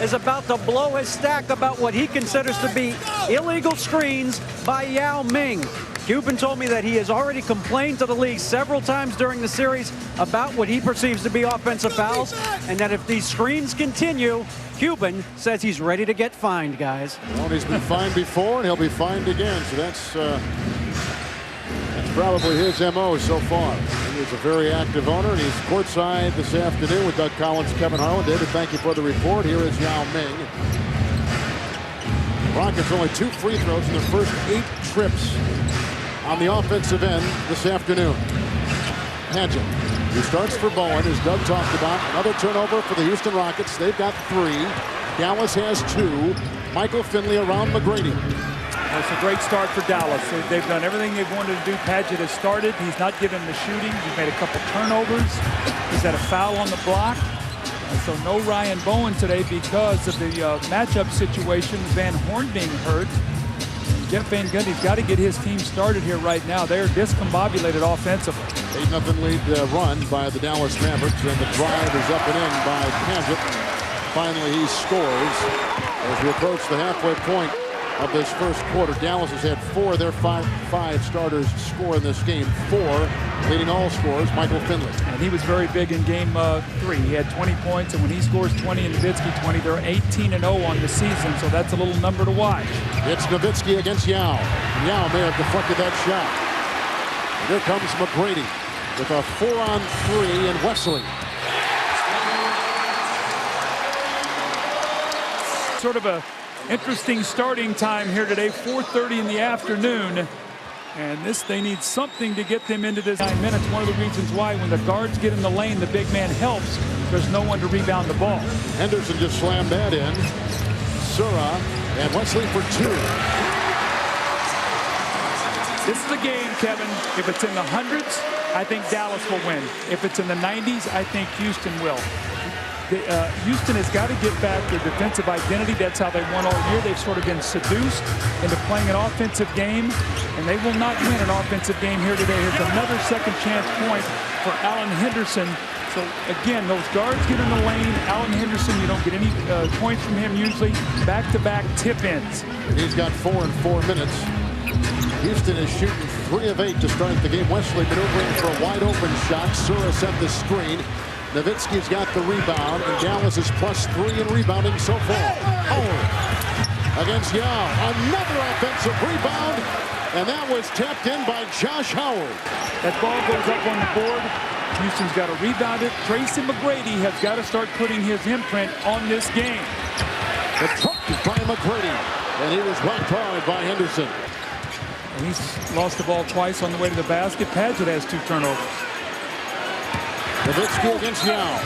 is about to blow his stack about what he considers to be illegal screens by Yao Ming. Cuban told me that he has already complained to the league several times during the series about what he perceives to be offensive fouls, and that if these screens continue, Cuban says he's ready to get fined, guys. Well, he's been fined before, and he'll be fined again, so that's probably his MO so far. He is a very active owner, and he's courtside this afternoon with Doug Collins, Kevin Harlan. David, thank you for the report. Here is Yao Ming. Rockets only 2 free throws in their first 8 trips on the offensive end this afternoon. Paget, who starts for Bowen, as Doug talked about. Another turnover for the Houston Rockets. They've got 3. Dallas has 2. Michael Finley around McGrady. It's a great start for Dallas. They've done everything they've wanted to do. Paget has started. He's not given the shooting. He's made a couple turnovers. He's had a foul on the block. And so no Ryan Bowen today because of the matchup situation. Van Horn being hurt. Jeff Van Gundy's got to get his team started here right now. They're discombobulated offensively. 8-0 lead run by the Dallas Mavericks, and the drive is up and in by Paget. Finally, he scores as we approach the halfway point of this first quarter. Dallas has had 4 of their 5 starters score in this game. 4 leading all scorers, Michael Finley. And he was very big in game 3. He had 20 points, and when he scores 20 and Nowitzki 20, they're 18-0 on the season, so that's a little number to watch. It's Nowitzki against Yao. Yao may have deflected that shot. And here comes McGrady with a 4-on-3 and Wesley. Sort of a interesting starting time here today, 4:30 in the afternoon. And they need something to get them into this 9 minutes. One of the reasons why when the guards get in the lane, the big man helps. There's no one to rebound the ball. Henderson just slammed that in. Sura and Wesley for 2. This is a game, Kevin. If it's in the hundreds, I think Dallas will win. If it's in the 90s, I think Houston will. Houston has got to get back their defensive identity. That's how they won all year. They've sort of been seduced into playing an offensive game, and they will not win an offensive game here today. Here's another second chance point for Alan Henderson. So again, those guards get in the lane. Alan Henderson, you don't get any points from him usually. Back-to-back tip-ins. And he's got 4 in 4 minutes. Houston is shooting 3 of 8 to start the game. Wesley maneuvering for a wide-open shot. Sura set the screen. Nowitzki's got the rebound, and Dallas is +3 in rebounding so far. Against Yao. Another offensive rebound, and that was tapped in by Josh Howard. That ball goes up on the board. Houston's got to rebound it. Tracy McGrady has got to start putting his imprint on this game. The truck is by McGrady, and he was whacked hard by Henderson. And he's lost the ball twice on the way to the basket. Paget has 2 turnovers. Nowitzki against Yao.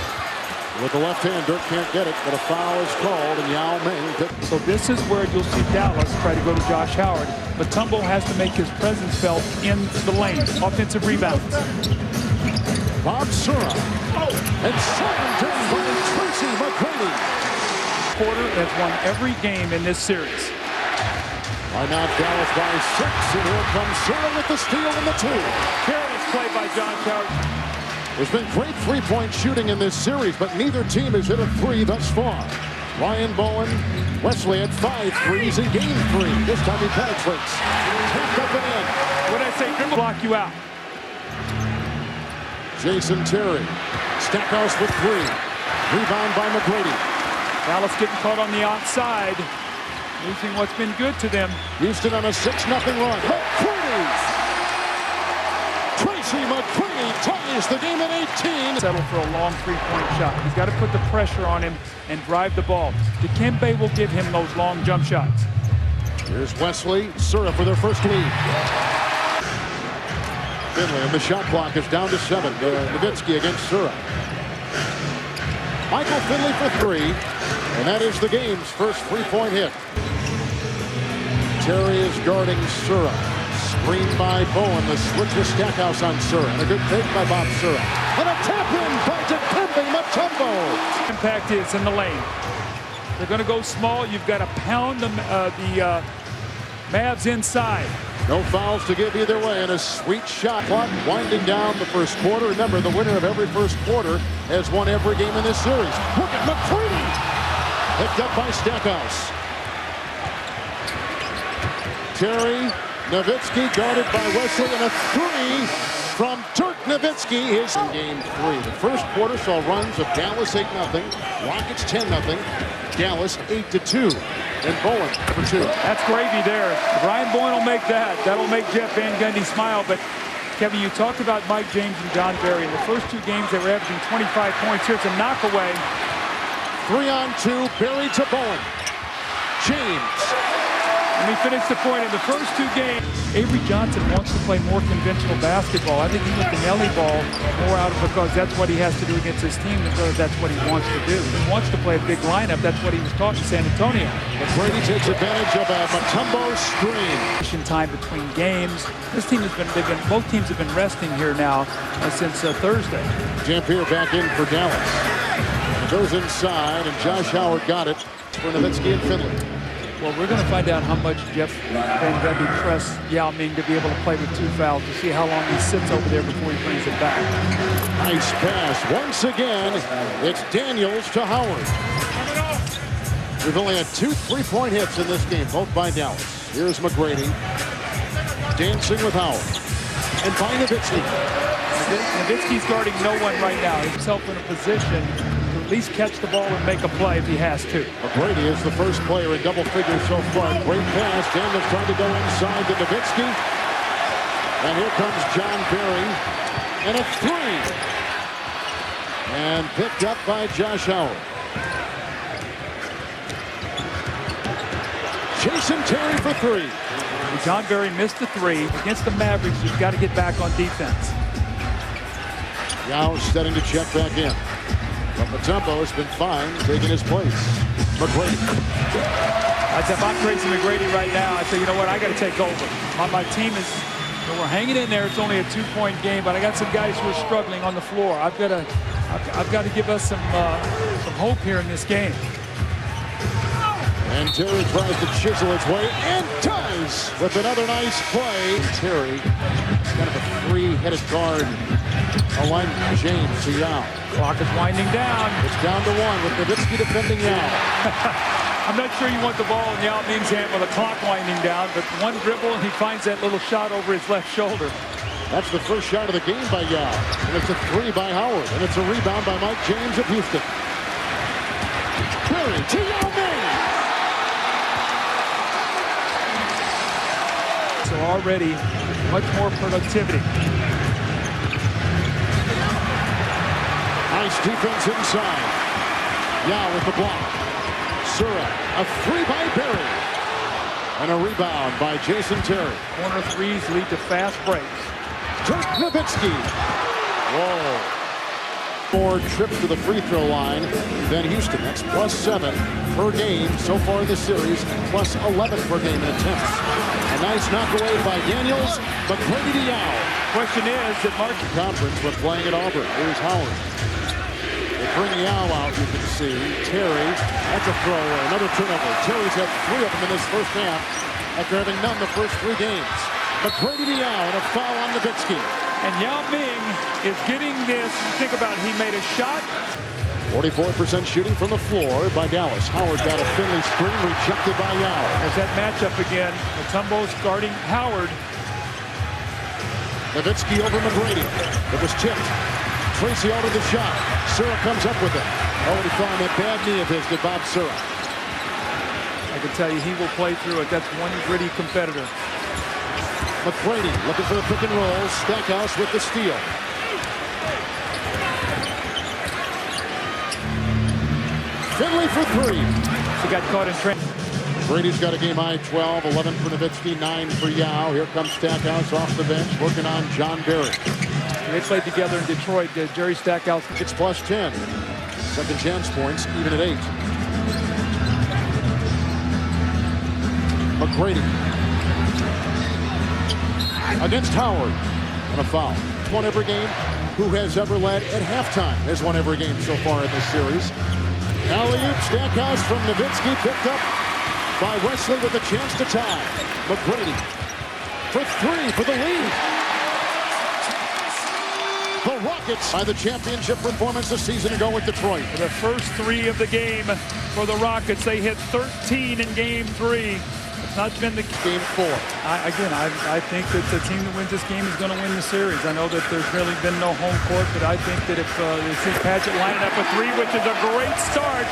With the left hand, Dirk can't get it, but a foul is called, and Yao Ming. So this is where you'll see Dallas try to go to Josh Howard. But Tumble has to make his presence felt in the lane. Offensive rebounds. Bob Sura. And slammed in by Tracy McGrady. Porter has won every game in this series. Right now, Dallas by 6, and here comes Sura with the steal and the 2. Careless play by Josh Howard. There's been great three-point shooting in this series, but neither team has hit a 3 thus far. Ryan Bowen, Wesley had 5 threes in game 3. This time he penetrates. Tapped up and in. What I say, dribble block you out. Jason Terry. Stackhouse with 3. Rebound by McGrady. Dallas getting caught on the outside. Losing what's been good to them. Houston on a 6-0 run. McGrady! Tracy McGrady ties the game at 18. Settle for a long 3-point shot. He's got to put the pressure on him and drive the ball. Dikembe will give him those long jump shots. Here's Wesley, Sura for their first lead. Finley, and the shot clock is down to 7. Nowitzki against Sura. Michael Finley for 3, and that is the game's first 3-point hit. Terry is guarding Sura. Screen by Bowen. The switch with Stackhouse on Sura. And a good fake by Bob Sura. And a tap in by Dikembe Mutombo. Impact is in the lane. They're going to go small. You've got to pound the Mavs inside. No fouls to give either way, and a sweet shot clock winding down the first quarter. Remember, the winner of every first quarter has won every game in this series. Look at McGrady. Picked up by Stackhouse. Terry, Nowitzki guarded by Wesley, and a three from Dirk Nowitzki is in game 3. The first quarter saw runs of Dallas 8-0, Rockets 10-0, Dallas 8-2. And Bowen for 2. That's gravy there. Ryan Bowen will make that. That'll make Jeff Van Gundy smile. But Kevin, you talked about Mike James and John Barry. In the first 2 games, they were averaging 25 points. Here's a knockaway. 3-on-2, Barry to Bowen. James. Let me finish the point. In the first 2 games, Avery Johnson wants to play more conventional basketball. I think he wants the Nelly ball more out because that's what he has to do against his team, because that's what he wants to do. He wants to play a big lineup. That's what he was taught in San Antonio. But Brady takes advantage of a Mutombo screen. Time between games. This team has both teams have been resting here now since Thursday. Dampier back in for Dallas. It goes inside, and Josh Howard got it for Nowitzki and Finley. Well, we're going to find out how much Jeff Van Gundy trusts Yao Ming to be able to play with 2 fouls, to see how long he sits over there before he brings it back. Nice pass. Once again, it's Daniels to Howard. We've only had 2 3-point hits in this game, both by Dallas. Here's McGrady dancing with Howard. And by Nowitzki. Nowitzki's guarding no one right now. He's himself in a position to at least catch the ball and make a play if he has to. McGrady is the first player in double figures so far. Great pass. Daniels trying to go inside to Nowitzki. And here comes John Barry. And a 3. And picked up by Josh Howard. Jason Terry for 3. John Barry missed the 3. Against the Mavericks, you've got to get back on defense. Yao setting to check back in. But Mutombo has been fine, taking his place. McGrady. If I'm Tracy McGrady right now, I say, you know what, I got to take over. My team is, we're hanging in there. It's only a 2-point game, but I got some guys who are struggling on the floor. I've got to give us some hope here in this game. And Terry tries to chisel his way, and does with another nice play. Terry, kind of a 3-headed guard. Alignment, James to Yao. Clock is winding down. It's down to 1 with Nowitzki defending Yao. I'm not sure you want the ball in Yao Ming's hand with a clock winding down, but one dribble and he finds that little shot over his left shoulder. That's the first shot of the game by Yao. And it's a 3 by Howard. And it's a rebound by Mike James of Houston. Barry to Yao Ming. So already much more productivity. Nice defense inside. Yao with the block. Sura, a 3 by Barry. And a rebound by Jason Terry. Corner 3s lead to fast breaks. Dirk Nowitzki. Whoa. 4 trips to the free throw line than Houston. That's +7 per game so far in the series. +11 per game in attempts. A nice knockaway by Daniels. McGrady to Yao. Question is that Mark Conference when playing at Auburn. Here's Howard. They bring Yao out, you can see. Terry, that's a throwaway. Another turnover. Terry's had 3 of them in this first half after having none the first 3 games. McGrady to Yao and a foul on Nowitzki. And Yao Ming is getting this. Think about it. He made a shot. 44% shooting from the floor by Dallas. Howard got a Finley screen rejected by Yao. There's that matchup again. Mutombo's guarding Howard. Nowitzki over McGrady. It was tipped. Tracy out of the shot. Sura comes up with it. Already found that bad knee of his to Bob Sura. I can tell you he will play through it. That's one gritty competitor. McGrady looking for the pick and roll. Stackhouse with the steal. Finley for 3. He got caught in training. Brady's got a game high 12, 11 for Nowitzki, 9 for Yao. Here comes Stackhouse off the bench, working on John Barry. They played together in Detroit. Jerry Stackhouse. It's +10. Second chance points, even at 8. McGrady against Howard. And a foul. Won every game. Who has ever led at halftime has won every game so far in this series. Alley-oop, Stackhouse from Nowitzki, picked up by Wesley with a chance to tie. McGrady for 3 for the lead. The Rockets by the championship performance a season ago with Detroit. The first three of the game for the Rockets. They hit 13 in game 3. It's not been the game 4. I think that the team that wins this game is going to win the series. I know that there's really been no home court, but I think that if they see Padgett lining up a 3, which is a great start.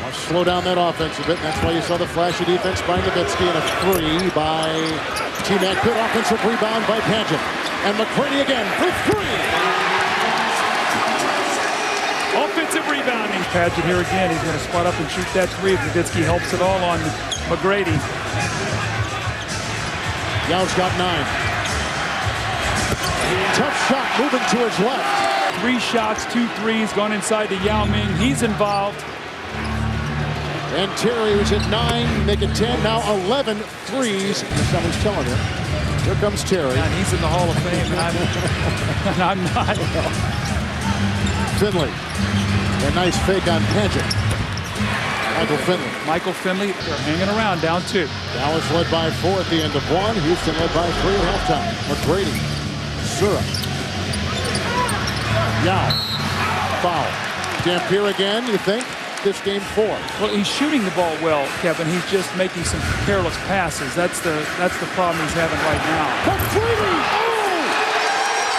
I'll slow down that offense a bit. And that's why you saw the flashy defense by Nowitzki and a 3 by T-Mac. Good offensive rebound by Padgett. And McCready again for 3. Offensive rebounding. Padgett here again. He's going to spot up and shoot that 3. Nowitzki helps it all on McGrady. Yow's got 9. Tough shot moving to his left. 3 shots, 2 threes gone inside to Yao Ming. He's involved. And Terry was at 9, make it 10, now 11 threes. Someone's telling him. Here comes Terry. And he's in the Hall of Fame, and I'm not. Finley. A nice fake on Padgett. Michael Finley, they're hanging around, down 2. Dallas led by 4 at the end of 1. Houston led by 3 at halftime. McGrady. Sura. Yao. Foul. Dampier again, you think? This game 4. Well, he's shooting the ball well, Kevin. He's just making some careless passes. That's the problem he's having right now. McGrady! Oh!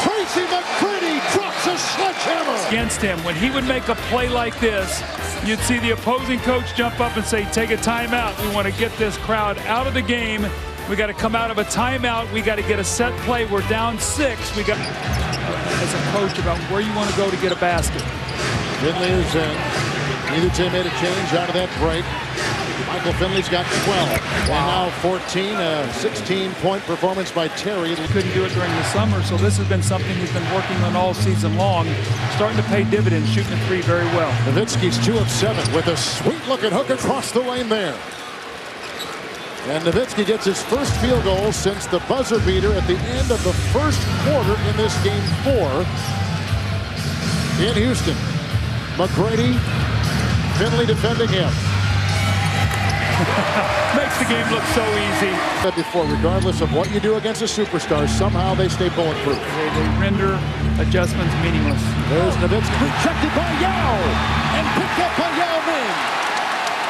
Tracy McGrady drops a sledgehammer! Against him, when he would make a play like this, you'd see the opposing coach jump up and say, take a timeout. We want to get this crowd out of the game. We got to come out of a timeout. We got to get a set play. We're down 6. We got, as a coach, about where you want to go to get a basket. Finley is in. Neither team made a change out of that break. Michael Finley's got 12. And now 14, a 16-point performance by Terry. He couldn't do it during the summer, so this has been something he's been working on all season long. Starting to pay dividends, shooting a 3 very well. Nowitzki's 2 of 7 with a sweet-looking hook across the lane there. And Nowitzki gets his first field goal since the buzzer beater at the end of the first quarter in this game 4 in Houston. McGrady, Finley defending him. Makes the game look so easy. But before, regardless of what you do against a superstar, somehow they stay bulletproof. They render adjustments meaningless. There's Nowitzki, rejected by Yao, and picked up by Yao Ming.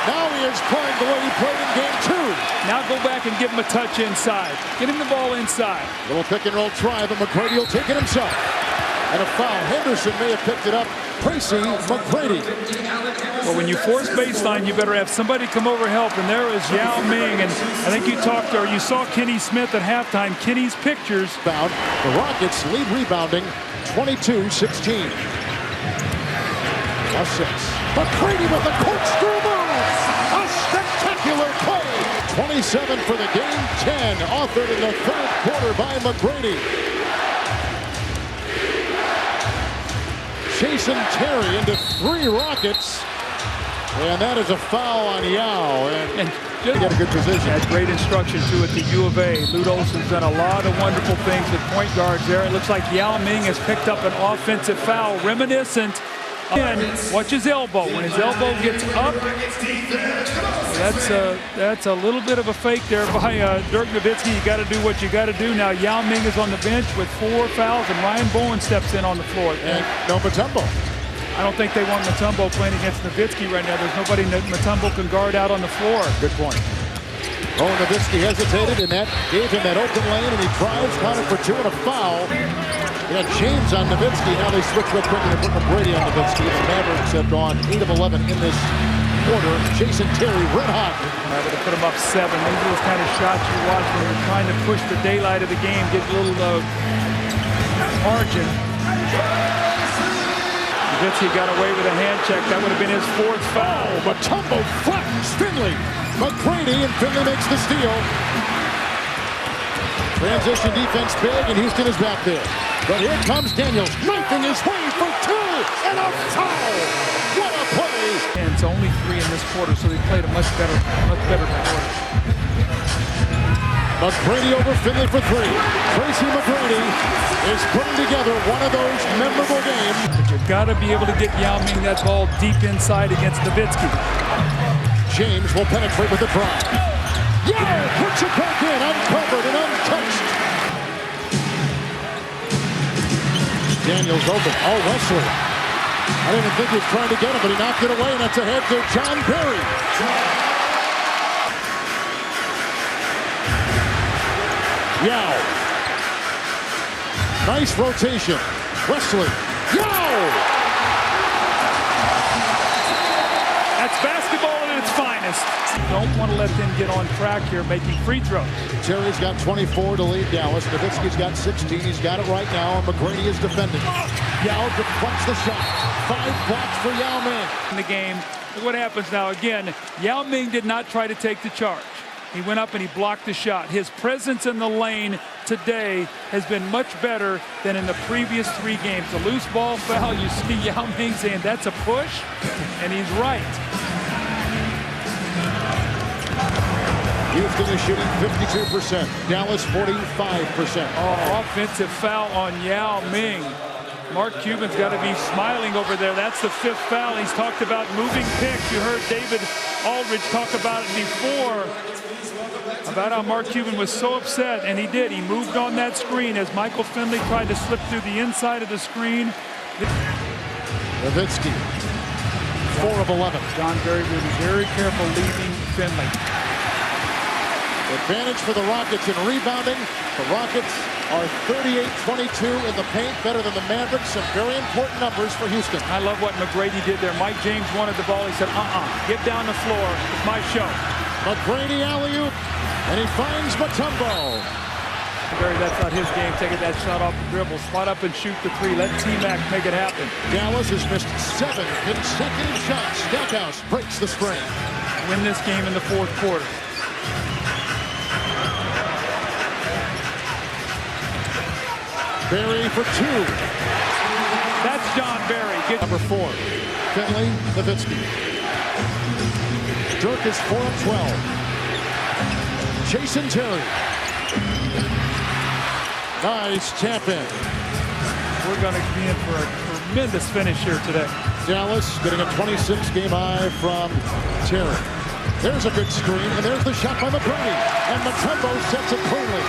Now he is playing the way he played in game 2. Now go back and give him a touch inside. Get him the ball inside. Little pick and roll try, but McGrady will take it himself. And a foul. Henderson may have picked it up. Tracy McGrady. Well, when you force baseline, you better have somebody come over help. And there is Yao Ming. And I think you saw Kenny Smith at halftime. Kenny's pictures. The Rockets lead rebounding 22-16. A 6. McGrady with the corkscrew move. A spectacular play. 27 for the game. 10 authored in the 3rd quarter by McGrady. Jason Terry into 3 Rockets. And that is a foul on Yao. And just got a good position. Had great instruction, too, at the U of A. Lute Olson's done a lot of wonderful things with point guards there. It looks like Yao Ming has picked up an offensive foul reminiscent. And watch his elbow. When his elbow gets up, that's a little bit of a fake there by Dirk Nowitzki. You got to do what you got to do. Now Yao Ming is on the bench with 4 fouls, and Ryan Bowen steps in on the floor. And no Mutombo. I don't think they want Mutombo playing against Nowitzki right now. There's nobody Mutombo can guard out on the floor. Good point. Oh, Nowitzki hesitated, and that gave him that open lane, and he drives, counted for 2 and a foul. Yeah, James on Nowitzki. Now they switch real quick and they put McGrady on Nowitzki. The Mavericks have gone 8 of 11 in this quarter. Jason Terry, red hot. To put him up 7. These are those kind of shots you watch when you're trying to push the daylight of the game, get a little margin. Nowitzki got away with a hand check. That would have been his 4th foul. Mutombo flattens Finley. McGrady, and Finley makes the steal. Transition defense big, and Houston is back there. But here comes Daniels, knifing his way for 2, and a foul! What a play! And it's only 3 in this quarter, so they played a much better quarter. McGrady over Finley for 3. Tracy McGrady is putting together one of those memorable games. But you've got to be able to get Yao Ming that ball deep inside against Nowitzki. James will penetrate with the drive. Yeah, puts it back in, uncovered and untouched. Daniels open. Oh, Wesley. I didn't even think he was trying to get him, but he knocked it away, and that's ahead to John Berry. Yao. Nice rotation. Wesley. Yao! That's basketball at its finest. Don't want to let them get on track here making free throws. Terry's got 24 to lead Dallas. Nowitzki's got 16. He's got it right now, and McGrady is defending. Yao deflects the shot. 5 blocks for Yao Ming. In the game, look what happens now. Again, Yao Ming did not try to take the charge. He went up and he blocked the shot. His presence in the lane today has been much better than in the previous 3 games. The loose ball foul, you see Yao Ming saying that's a push, and he's right. Houston is shooting 52%. Dallas 45%. Oh, offensive foul on Yao Ming. Mark Cuban's got to be smiling over there. That's the 5th foul. He's talked about moving picks. You heard David Aldridge talk about it before, about how Mark Cuban was so upset, and he did. He moved on that screen as Michael Finley tried to slip through the inside of the screen. Nowitzki, 4 of 11. John Berry will be very careful leaving Finley. Advantage for the Rockets in rebounding. The Rockets are 38-22 in the paint, better than the Mavericks. Some very important numbers for Houston. I love what McGrady did there. Mike James wanted the ball. He said, get down the floor. It's my show. McGrady alley-oop, and he finds Mutombo. Berry, that's not his game. Taking that shot off the dribble. Spot up and shoot the 3. Let T-Mac make it happen. Dallas has missed 7 consecutive shots. Stackhouse breaks the string. Win this game in the 4th quarter. Berry for 2. That's John Berry. Good. Number 4, Finley, Nowitzki. Dirk is 4 of 12. Jason Terry. Nice tap in. We're going to be in for a tremendous finish here today. Dallas getting a 26-game high from Terry. There's a good screen, and there's the shot by McGrady. And Mutombo sets it cleanly.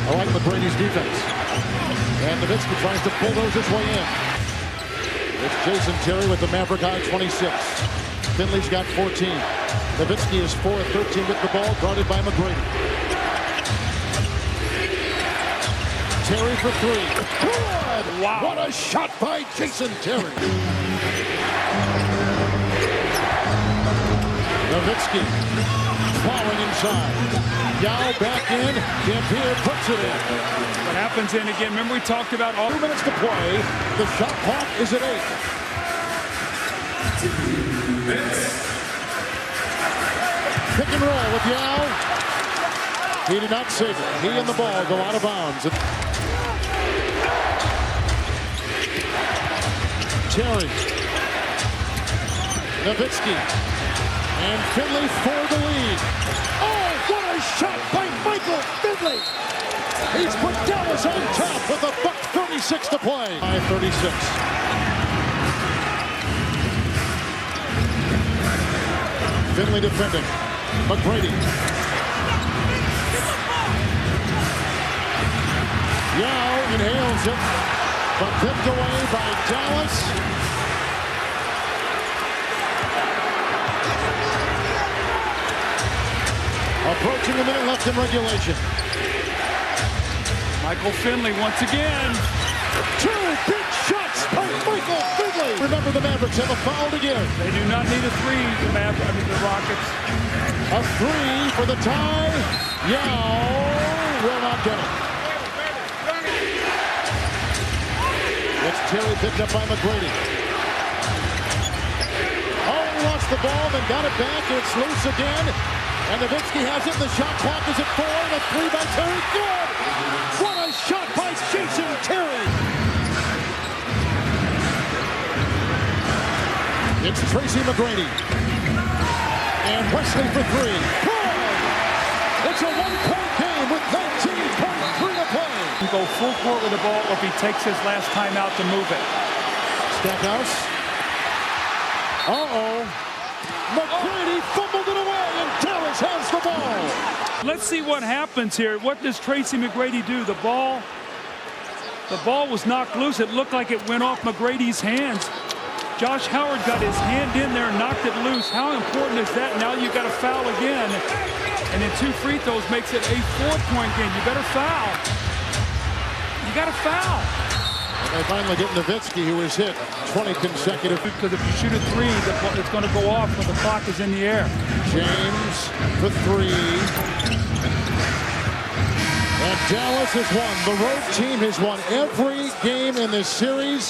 I like McGrady's defense. And Nowitzki tries to bulldoze his way in. It's Jason Terry with the Maverick high 26. Finley's got 14. Nowitzki is 4 of 13 with the ball, guarded by McGrady. Terry for 3. Good! Wow. What a shot by Jason Terry. Nowitzki plowing inside. Yao back in. Dampier puts it in. What happens in again? Remember we talked about all 2 minutes to play. The shot clock is at 8. Pick and roll with Yao. He did not save it. He and the ball go out of bounds. Terry. Nowitzki. And Finley for the lead. Oh, what a shot by Michael Finley. He's put Dallas on top with a $1:36 to play. 5:36. Finley defending. McGrady. Yao inhales it, but picked away by Dallas. Approaching a minute left in regulation. Michael Finley once again. 2 big shots by Michael Finley. Remember, the Mavericks have a foul to give. They do not need a 3, the Rockets. A 3 for the tie. Yao will not get it. It's Terry picked up by McGrady. Oh, lost the ball, then got it back. It's loose again. And Nowitzki has it. The shot clock is at 4. The 3 by Terry. Good! What a shot by Jason Terry! It's Tracy McGrady. And Wesley for 3. Good! It's a 1-point game with 19.3 to play. He go full court with the ball if he takes his last time out to move it. Stackhouse. Uh-oh. McGrady fumbled it away, and Dallas has the ball. Let's see what happens here. What does Tracy McGrady do? The ball was knocked loose. It looked like it went off McGrady's hands. Josh Howard got his hand in there and knocked it loose. How important is that? Now you got to foul again. And then 2 free throws makes it a 4-point game. You better foul. You got to foul. And they finally get Nowitzki, who was hit 20 consecutive. Because if you shoot a 3, it's going to go off when the clock is in the air. James for 3. And Dallas has won. The road team has won every game in this series.